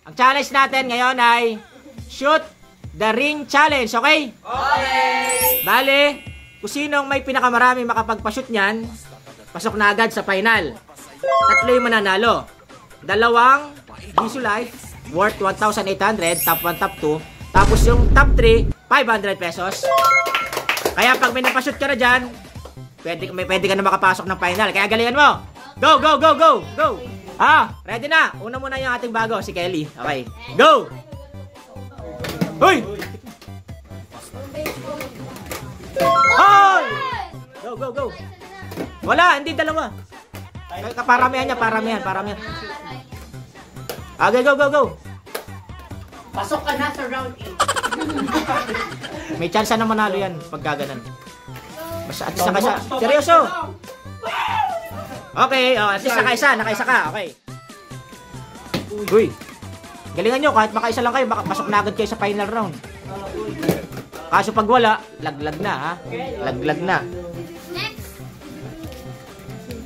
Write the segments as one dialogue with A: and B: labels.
A: Ang challenge natin ngayon ay shoot the ring challenge, okay?
B: Okay!
A: Bale, kung sinong may pinakamaraming makapagpa-shoot niyan, pasok na agad sa final. 3 yung mananalo. 2 Jisoo Life worth 1,800, top 1, top 2. Tapos yung top 3, 500 pesos. Kaya pag may napashoot ka na dyan, pwede ka na makapasok ng final. Kaya galingan mo. Go, go, go, go, go. Ready na. Una muna yung ating bago, si Kelly. Okay, go. Hoy! Hoy! Go, go, go. Wala, hindi dalawa. Paramihan niya, paramihan. Okay, go, go, go.
B: Pasok ka na sa round 8.
A: May chance na manalo yan pag gaganan. Basta at isa ka siya. Seryoso. Okay, at least nakaisa ka. Okay. Uy. Galingan nyo, kahit makaisa lang kayo, pasok na agad kayo sa final round. Kaso pag wala, laglag na ha. Laglag na.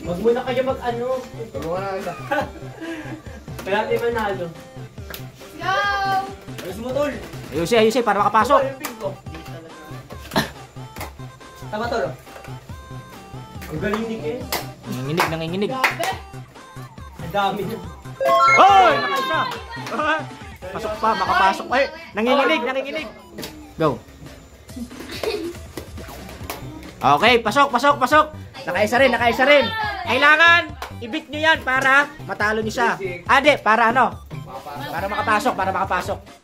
B: Wag muna kayo mag-ano. Tulungan na kita. Kaya di manalo.
C: Go!
B: Ayos mo, tol.
A: Ayusin, para makapasok.
B: Tama, tol. Ang galing ni Ken.
A: Nanginginig.
C: Grabe!
B: Ang dami niya.
A: Hoy! Nakaisa! Pasok pa, makapasok. Ay, nanginginig. Go. Okay, pasok. Nakaisa rin. Kailangan i-beat nyo yan para matalo nyo siya. Ade, para ano? Para makapasok.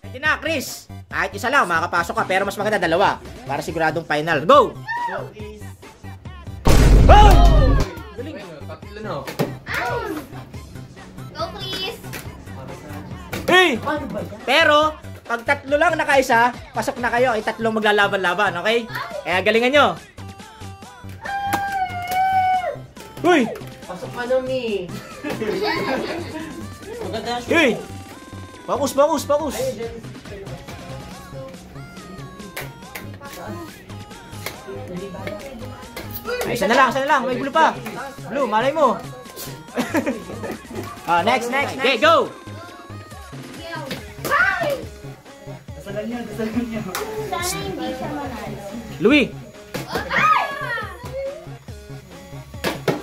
A: Ito na, Chris. Kahit isa lang, makakapasok ka. Pero mas maganda 2. Para siguradong final. Go! Go! Galing.
B: Tatlo na.
C: Go, please!
A: Hey! Pero, pag 3 lang nakaisa, pasok na kayo. 3 maglalaban-laban, okay? Kaya galingan nyo. Uy!
B: Pasok ka na, Mi.
A: Uy! Focus! Ay, isa na lang. May blue pa. Blue, malay mo. Next. Okay, go!
B: Dasalan niya.
C: Sana hindi siya manalo.
A: Louie!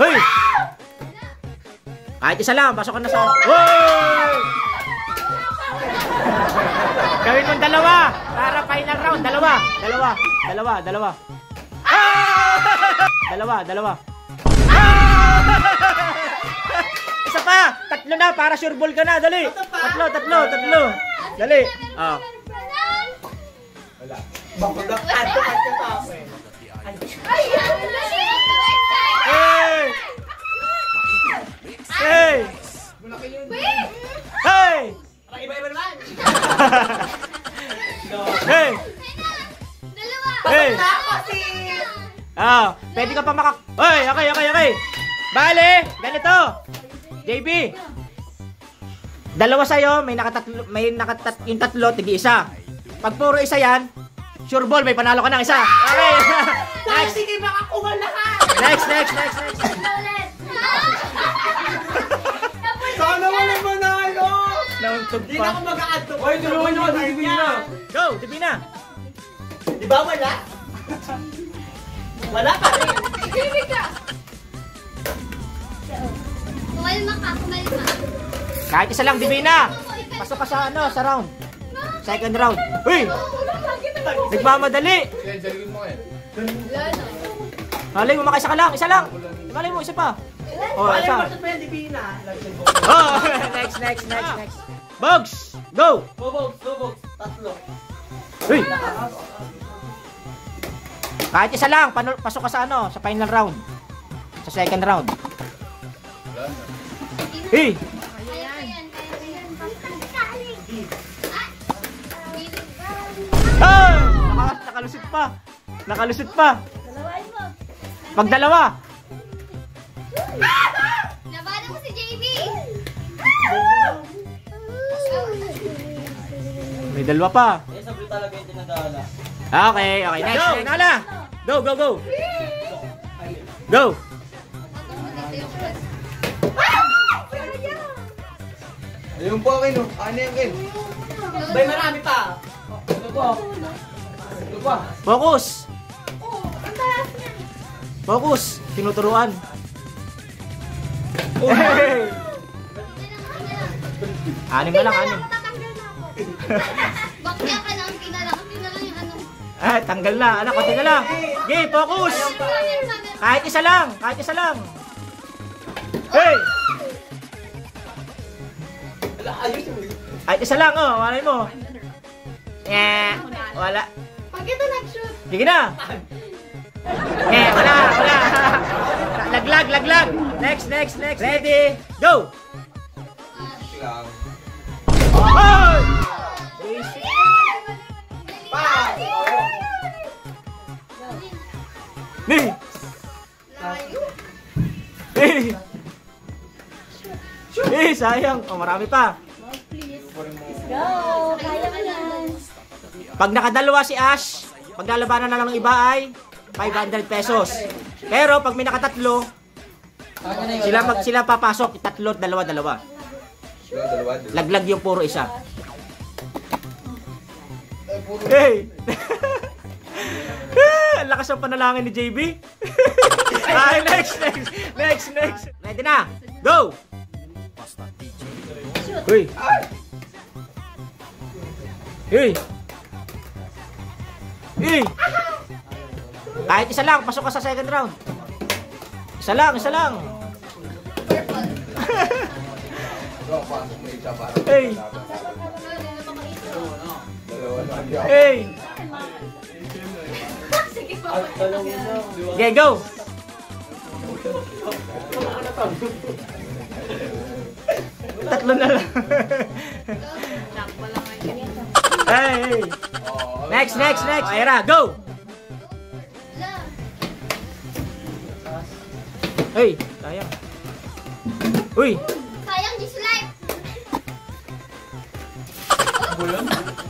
A: Hoy! Kahit isa lang, pasok ka na sa... Hoy! Gawin mong 2 para final round. 2. Dalawa. Isa pa! 3 na para sure ball ka na. Dali! 3. Dali!
B: Wala. Bakudak ato ka sa akin.
A: Hey!
B: Malaki yun.
A: Hey!
B: Parang iba-iba naman.
A: Hey! Hey!
C: Dalawa!
A: Pwede ka pa Hoy, okay. Bale, ganito. JB. 2 sa'yo, yung 3, tigi-1. Pag puro isa yan, sure ball, may panalo ka ng isa. Okay. Next.
B: Sige, makakuha lahat.
A: Next.
C: Ulit!
B: Sana wala manalo.
A: Nauntog
B: Hindi na ako
A: pa.
B: mag-a-add to.
D: Hoy, tulungan nyo, dibigin na.
A: Go, Divina.
B: Di ba wala? Wala pa rin.
C: Ibig ka! Kumalma ka.
A: Kahit isa lang, Divina. Pasok ka sa round. Second round. Uy! Nagmamadali.
D: Jalgin mo eh.
A: Malay mo, makaisa ka lang. Isa lang. Malay mo, isa pa.
B: Wala
A: Isa.
B: mo sa pwede, Bina.
A: Next. Bogs, go!
B: Bubog. 3.
A: Uy! Kahit isa lang, pasok ka sa sa final round. Sa second round. Hey! Hey! Nakalusot pa.
C: Dalawain mo.
A: Pag 2.
C: Labanan mo si JB.
A: May 2 pa.
B: Eh, sabi talaga yung tinadala.
A: Okay. Next. Nala. Go. Go.
D: Ayun po akin, no? Ano yan, Ken?
B: Bay, marami pa. Ito po. Ito pa.
A: Focus!
C: Oh, ang taas niya.
A: Focus! Tinuturuan.
C: Hindi
A: Anim na lang, anim.
C: Tatanggal na ako. Bakya ka lang, tinalang yung ano.
A: Tanggal na. Anak, konti na lang. Okay, focus! Kahit isa lang. Kahit isa lang. Hey!
B: Ayos mo.
A: Kahit isa lang, oh. Malay mo. Wala.
C: Pag ito nag-shoot.
A: Sige na. Wala. Laglag. Next. Ready, go!
D: Lang.
A: Hoy! Hey!
C: Layo.
A: Hey, sayang. Oh, marami pa.
C: Go! Kaya mo yan.
A: Pag nakadalawa si Ash, paglalabanan na lang ng iba ay 500 pesos. Pero pag may nakatatlo, sila papasok, tatlo, dalawa.
D: Dalawa.
A: Laglag yung puro isa. Hey! Ang lakas ng panalangin ni JB. Ay, next. Ready na? Go! Uy! Kahit isa lang, pasok ka sa second round. Isa lang. Hey!
C: Sige po.
A: Okay, go! Tatlo na lang. Hey! Next. Aira, go! Hey, sayang. Uy!
C: Sayang, this life.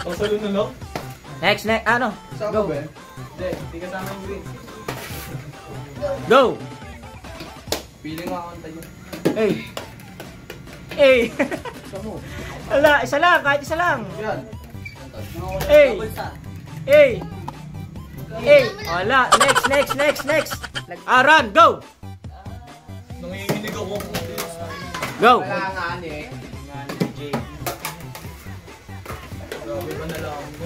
B: Ang salo na lang.
A: Next, ano?
D: Sama ba?
B: Hindi kasama yung green.
A: Go!
D: Pili nga ako tayo.
A: Hey! Wala, isa lang, kahit isa lang.
D: Yan.
A: Hey! Wala, next. Run, go!
B: Nanginginig ako.
A: Go!
D: Wala nga, eh.
B: Grabe ba na lang mo?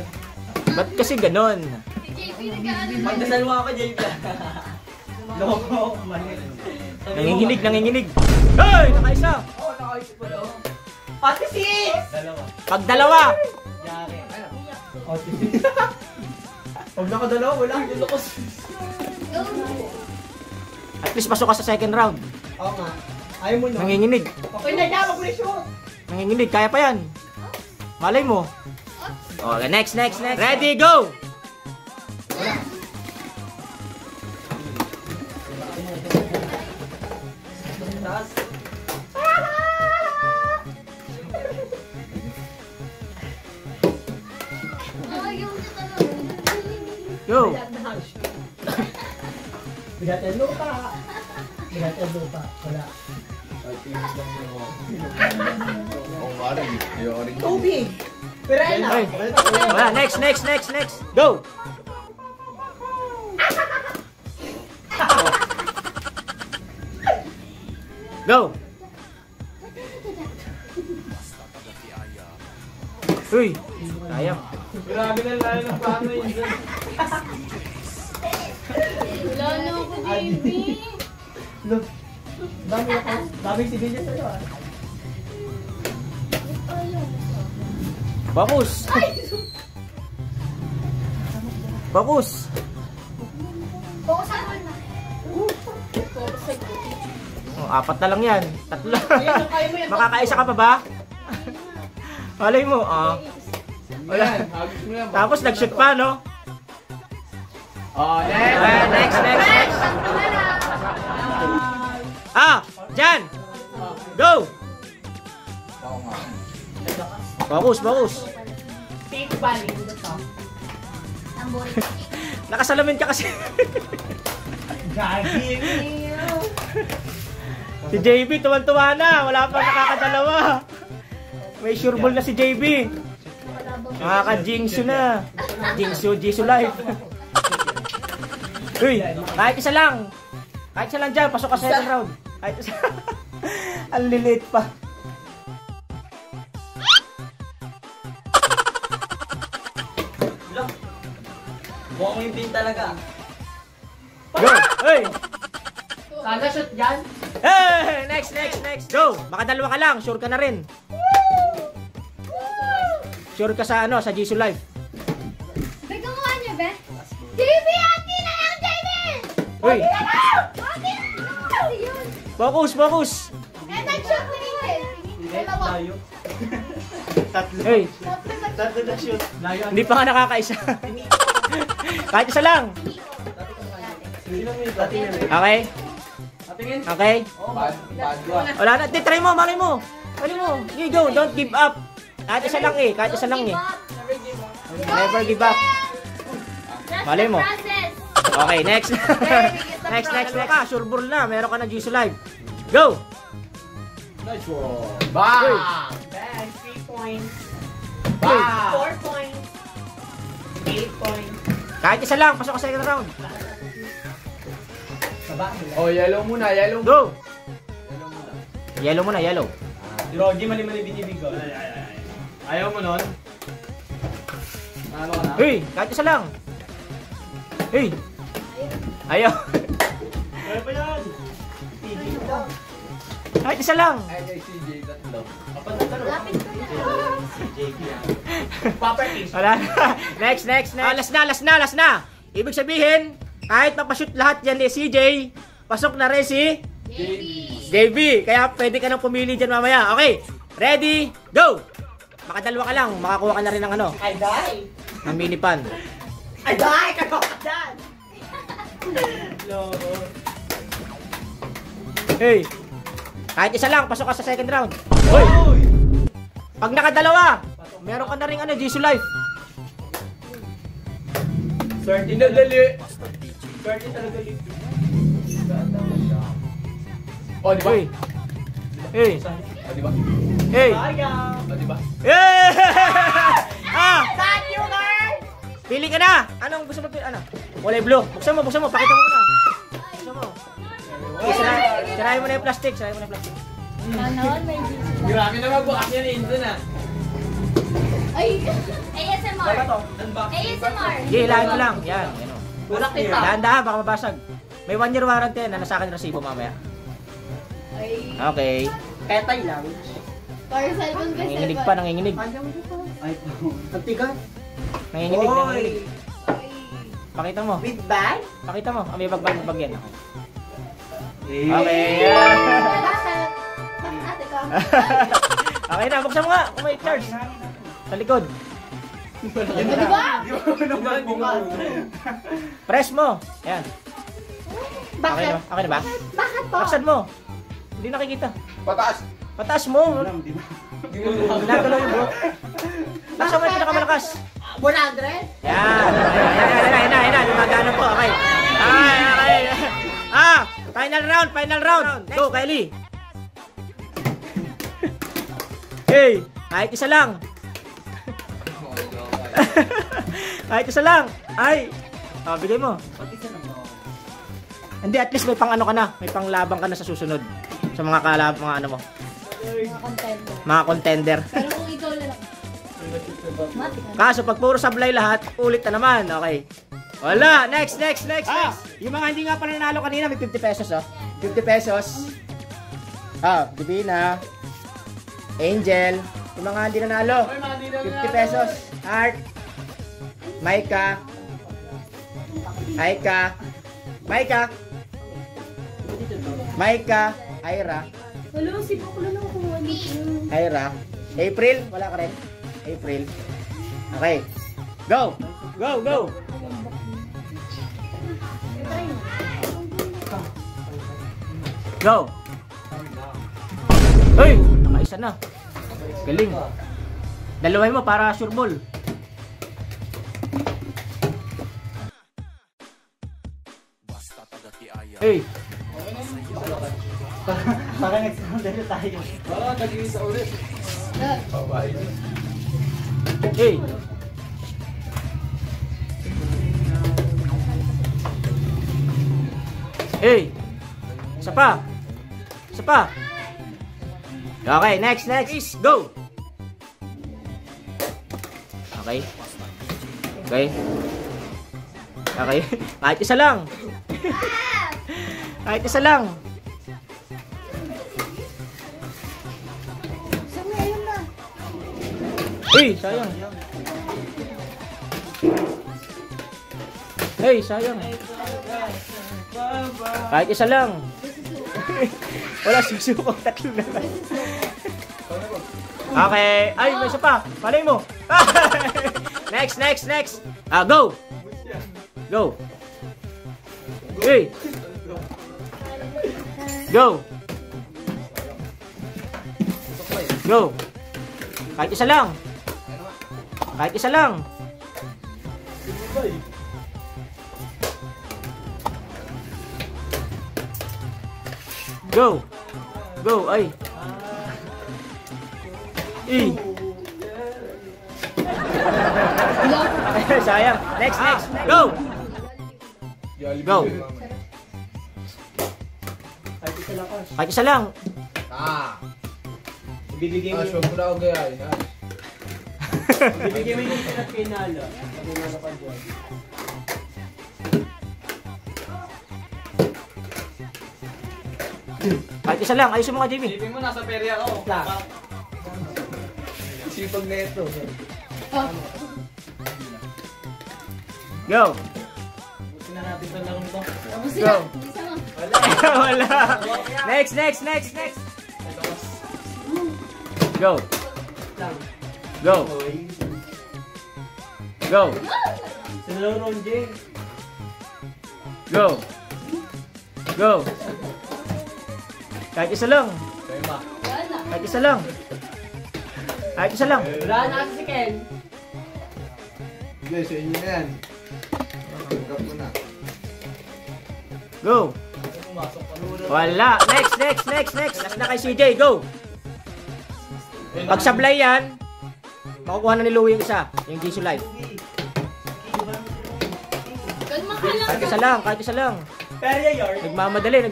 A: Ba't kasi ganon?
C: Si JP nag-ano.
B: Magdasal mo ako, JP. Loko, mali.
A: Nanginginig. Hey! Nakaisa!
B: Oo, nakaisip pa daw. Pati sis! Dalawa.
A: Pag dalawa,
B: Yari. Pati sis. Pag nakadalawa, wala. Yung loko sis.
A: at least pasok ka sa second round.
B: Oo nga. Ayaw mo na.
A: Nanginginig.
B: Okay na niya, mag-reshoot.
A: Nanginginig, kaya pa yan. Malay mo. Okay, next. Ready, go!
B: Taas.
C: Ayaw niya talaga.
A: Go!
B: Bigat ang lupa. Wala.
D: Oo nga rin. Ayoko rin.
B: Tubig. Pirena.
A: Ay, wala, next. Go! Go! Uy, sayang.
B: Grabe na lang ng paano yun.
C: Wala na ako, JP.
B: Look. Daming sibilya sa'yo ah.
A: Bakus! Bakus!
C: Focus ako na.
A: Oh, apat na lang yan. Tatlo.
B: Ayun, kaya mo yan.
A: Makakaisa ka pa ba? Malay mo, wala.
D: Hagis mo yan.
A: Tapos nag-shoot pa, no?
D: Oh,
A: Next. Dyan! Go!
D: Oo nga.
A: Bakus.
B: Take balik.
C: Ang boring.
A: Nakasalamin ka kasi.
B: Gagi.
A: Si JB, tuwan-tuwa na. Wala pa nakakadalawa. May sure ball na si JB. Nakaka-jinxu na. Jinxu life. Uy, kahit isa lang. Kahit isa lang dyan, pasok ka sa second round. Kahit isa. Ang lilit pa.
B: Mukhang yung pin talaga.
A: Go! Uy!
B: Sana shoot dyan.
A: Hey! Next! Go! Makadalawa ka lang, sure ka na rin. Sure ka sa ano, sa Jisoo Life.
C: May gumawa niya, be? JB, ati na lang, JB!
A: Uy!
C: Ati na lang! Ati na lang! Yun.
A: Focus!
C: Eh, nag-shot na rin. Dalawa.
A: Hey!
B: Tatlo na shoot. Layo.
A: Hindi pa nga nakakaisa. Kahit isa lang. Okay?
B: Patingin.
A: Okay?
D: Bad one.
A: Wala na. Try mo, malay mo. Malay mo. Okay, go. Don't give up. Kahit isa lang eh. Kahit isa lang eh. Never give up. Malay mo. Okay, next. next. Meron ka. Sure ball na. Meron ka na Jisoo Live. Go!
D: Nice one. Bang!
B: Bang, 3 points.
A: Uy.
B: 4 points. 8 points.
A: Kahit isa lang. Pasok ka sa second round.
B: Saba.
D: Oh, yellow muna, yellow muna.
A: Go!
D: Yellow muna.
A: Yellow muna, yellow.
B: Si Rogie mali-mali binibig ko. Ayaw mo nun? Ano ka na?
A: Hey! Kahit isa lang. Hey! Ayaw.
B: Kaya pa yan. Tigil ka.
A: Kahit isa lang.
D: Ay, kay CJ, tatlo.
C: Lapit ko na.
B: Popper case.
A: Wala na. Next. Last na. Ibig sabihin, kahit mapashoot lahat yan ni CJ, pasok na rin si
C: JB.
A: JB. Kaya pwede ka nang pumili dyan mamaya. Okay, ready, go! Makadalawa ka lang, makakuha ka na rin ng ano,
B: I die.
A: ng mini pan.
B: I die! Kayo ka dyan! Loko.
A: Hey! Kahit isa lang, pasok ka sa second round. Hoy! Pag nakadalawa, meron ka na rin ano, Jisoo Life.
B: Swerte
D: Inadali.
B: Swerte talaga yun.
D: Oh, di ba?
A: Hey! Hey!
D: Oh, di ba?
A: Hey!
B: Sayang!
D: Oh, di ba?
A: Hey! Ah!
B: Thank you, guys!
A: Pili ka na! Anong gusto mo? Ano? Kulay blue. Buksan mo. Pakita mo muna. Buksan mo. Okay, sirahin mo na yung plastic.
C: Nanon, may JB.
B: Grabe naman bukas yan, Indon ah.
C: Ay! ASMR.
B: Baka to, unboxing.
C: ASMR.
A: Sige, hilahin mo lang. Yan. Yan o.
B: Bulak nito.
A: Dahan-dahan, baka mabasag. May 1 year warranty na nasa akin resibo mamaya.
C: Ay.
A: Okay.
B: Petay lang.
C: Para cellphone ba?
A: Nanginginig pa, nanginginig.
B: Ay, ang tigas.
A: Nanginginig. Pakita mo.
B: With bag?
A: Pakita mo. May bagbag yan.
B: Okay.
C: Bakit? Ate ko.
A: Okay na, buksan mo nga. Kung may charge. Sa likod.
C: Di ba?
A: Press mo. Yan. Okay
C: Bakit?
A: na, okay na ba?
C: Bakit po?
A: Taksan mo. Hindi nakikita.
D: Pataas.
A: Pataas mo. Ginagalaw yung buhok. Taksan mo yung pinakamalakas.
B: 100?
A: Yan. Ayan. Gumagana po. Okay. Okay. Final round. Go, Kylie. Hey, kahit isa lang. Kahit isa lang. Ay. Bigay mo. Hindi, at least may pang ano ka na. May pang labang ka na sa susunod. Sa mga kalab, mga ano mo.
C: Mga contender.
A: Mga contender.
C: Pero kung ikaw lang. Mati ka.
A: Kaso pag puro sablay lahat, ulit na naman. Okay. Wala. Next. Yung mga hindi nga pala nanalo kanina, may 50 pesos, oh. 50 pesos. Divina. Angel. Yung mga hindi nanalo. 50 pesos. Art. Maika. Ira.
C: Wala, si Bakula lang kuha niyo.
A: Ira. April. Wala ka rin. April. Okay. Go. Go. Hey, nakaisa na. Galing. Dalawahin mo para sure ball. Hey.
B: Parang nag-sound tayo.
D: Baka nag-iisa ulit. Babae.
A: Hey. Hey. Isa pa. Isa pa. Okay, next. Go. Okay. Okay. Okay. Kahit isa lang. Kahit isa lang. Hey, sayang. Hey, sayang. Kahit isa lang. Wala, susuko. Tatlo na lang. Okay. Ay, may isa pa. Palay mo. Next. Go. Go. Hey. Go. Go. Kahit isa lang. Kahit isa lang. Go. Go. Ay. Sayang. Next. Go. Go. Kahit isa lang.
B: Ibibigay mo
D: Aswa ko na ako gayahin.
B: ibibigay mo yung pinalo. Pinalo ka dyan.
A: Kahit isa lang. Ayusin mo nga, Jimmy.
D: Isipin mo, nasa perya ako. Sipag na ito.
A: Go.
B: Busin na natin ito lang ito.
C: Tapusin
A: Go.
C: na. Isa mo.
A: Wala. Next. Go. Go. Go.
B: Sino Ron J?
A: Go. Go. Kahit isa lang.
C: Wala na.
A: Kahit isa lang. Kahit isa lang.
B: Wala na kasi si Ken.
D: Sige, sa inyo na yan. Tanggap mo na.
A: Go. Wala. Next. Last na kay CJ. Go. Pag sablay yan, makukuha na ni Louie yung isa. Yung Jisoo Life.
C: Kalma ka lang.
A: Kahit isa lang.
B: Perya yard.
A: Nagmamadali.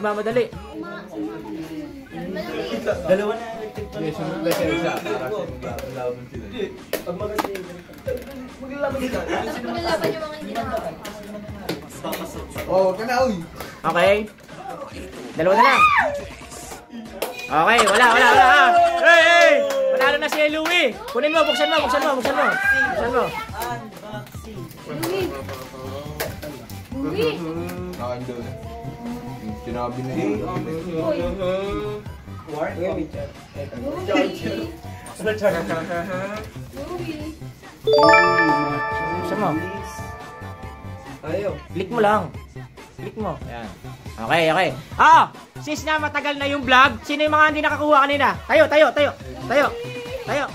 B: Dalawa na electric pa.
D: Sige, sunod na siya isa. Para maglalaban sila.
B: Pag maganda yun. Maglalaban sila.
C: Tapos pinalaban yung mga hindi nakakaya.
D: Oh, wag ka na, uy!
A: Okay. Dalawa na lang. Okay, wala. Hey! Panalo na si Louie. Kunin mo, buksan mo.
C: Louie.
D: Akin doon. Sinabi na yun.
C: Louie.
A: Buksan mo.
B: Ayaw.
A: Click mo lang. Click mo. Ayan. Okay. Sis na matagal na yung vlog. Sino yung mga hindi nakakuha kanina? Tayo.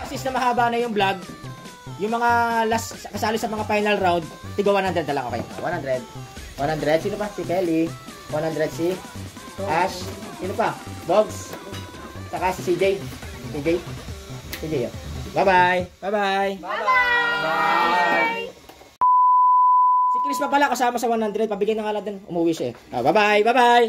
A: Sis na mahaba na yung vlog. Yung mga last kasali sa mga final round, tigo 100 na lang. Okay. 100. Sino pa? Si Kelly. 100 si Ash. Sino pa? Bogs. Saka si CJ. CJ yun. Bye-bye. Si Chris pa pala kasama sa 100. Pabigyan na nga lang din. Umuwi siya eh. Bye-bye.
C: Bye-bye.